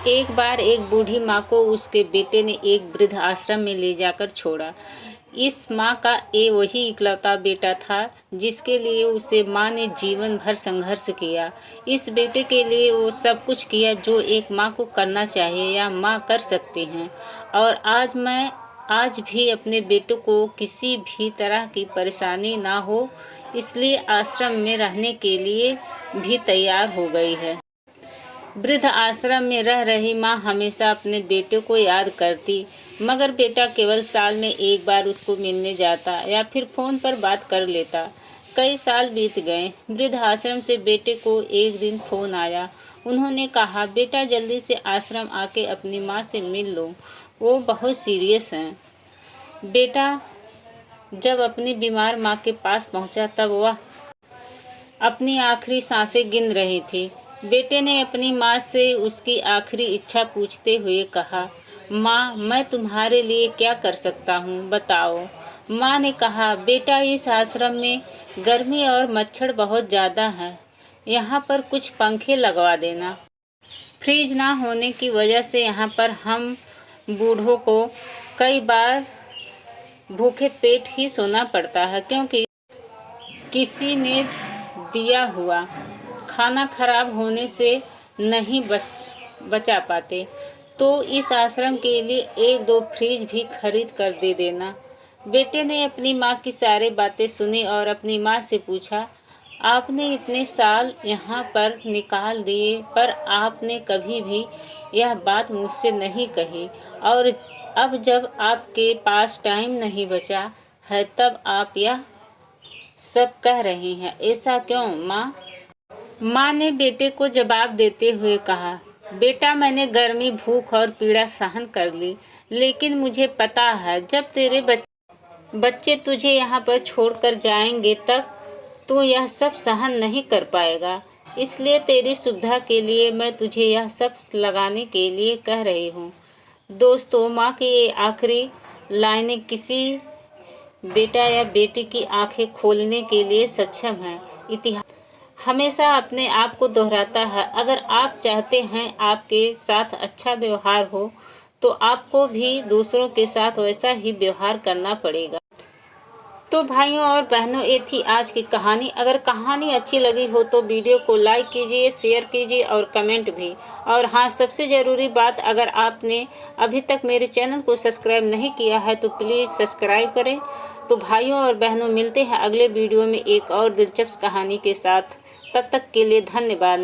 एक बार एक बूढ़ी माँ को उसके बेटे ने एक वृद्ध आश्रम में ले जाकर छोड़ा। इस माँ का वही इकलौता बेटा था जिसके लिए उसे माँ ने जीवन भर संघर्ष किया। इस बेटे के लिए वो सब कुछ किया जो एक माँ को करना चाहिए या माँ कर सकती हैं। और आज भी अपने बेटों को किसी भी तरह की परेशानी ना हो, इसलिए आश्रम में रहने के लिए भी तैयार हो गई है। वृद्ध आश्रम में रह रही माँ हमेशा अपने बेटे को याद करती, मगर बेटा केवल साल में एक बार उसको मिलने जाता या फिर फ़ोन पर बात कर लेता। कई साल बीत गए। वृद्ध आश्रम से बेटे को एक दिन फ़ोन आया। उन्होंने कहा, बेटा जल्दी से आश्रम आके अपनी माँ से मिल लो, वो बहुत सीरियस हैं। बेटा जब अपनी बीमार माँ के पास पहुँचा तब वह अपनी आखिरी सांसें गिन रही थी। बेटे ने अपनी माँ से उसकी आखिरी इच्छा पूछते हुए कहा, माँ मैं तुम्हारे लिए क्या कर सकता हूँ, बताओ। माँ ने कहा, बेटा इस आश्रम में गर्मी और मच्छर बहुत ज़्यादा है, यहाँ पर कुछ पंखे लगवा देना। फ्रिज ना होने की वजह से यहाँ पर हम बूढ़ों को कई बार भूखे पेट ही सोना पड़ता है, क्योंकि किसी ने दिया हुआ खाना खराब होने से नहीं बचा पाते, तो इस आश्रम के लिए एक दो फ्रिज भी खरीद कर दे देना। बेटे ने अपनी माँ की सारी बातें सुनी और अपनी माँ से पूछा, आपने इतने साल यहाँ पर निकाल दिए पर आपने कभी भी यह बात मुझसे नहीं कही, और अब जब आपके पास टाइम नहीं बचा है तब आप यह सब कह रही हैं, ऐसा क्यों माँ? माँ ने बेटे को जवाब देते हुए कहा, बेटा मैंने गर्मी, भूख और पीड़ा सहन कर ली, लेकिन मुझे पता है जब तेरे बच्चे तुझे यहाँ पर छोड़कर जाएंगे तब तू यह सब सहन नहीं कर पाएगा। इसलिए तेरी सुविधा के लिए मैं तुझे यह सब लगाने के लिए कह रही हूँ। दोस्तों, माँ की ये आखिरी लाइनें किसी बेटा या बेटी की आंखें खोलने के लिए सक्षम है। इतिहास हमेशा अपने आप को दोहराता है। अगर आप चाहते हैं आपके साथ अच्छा व्यवहार हो, तो आपको भी दूसरों के साथ वैसा ही व्यवहार करना पड़ेगा। तो भाइयों और बहनों, ये थी आज की कहानी। अगर कहानी अच्छी लगी हो तो वीडियो को लाइक कीजिए, शेयर कीजिए और कमेंट भी। और हाँ, सबसे ज़रूरी बात, अगर आपने अभी तक मेरे चैनल को सब्सक्राइब नहीं किया है तो प्लीज़ सब्सक्राइब करें। तो भाइयों और बहनों, मिलते हैं अगले वीडियो में एक और दिलचस्प कहानी के साथ। तब तक के लिए धन्यवाद।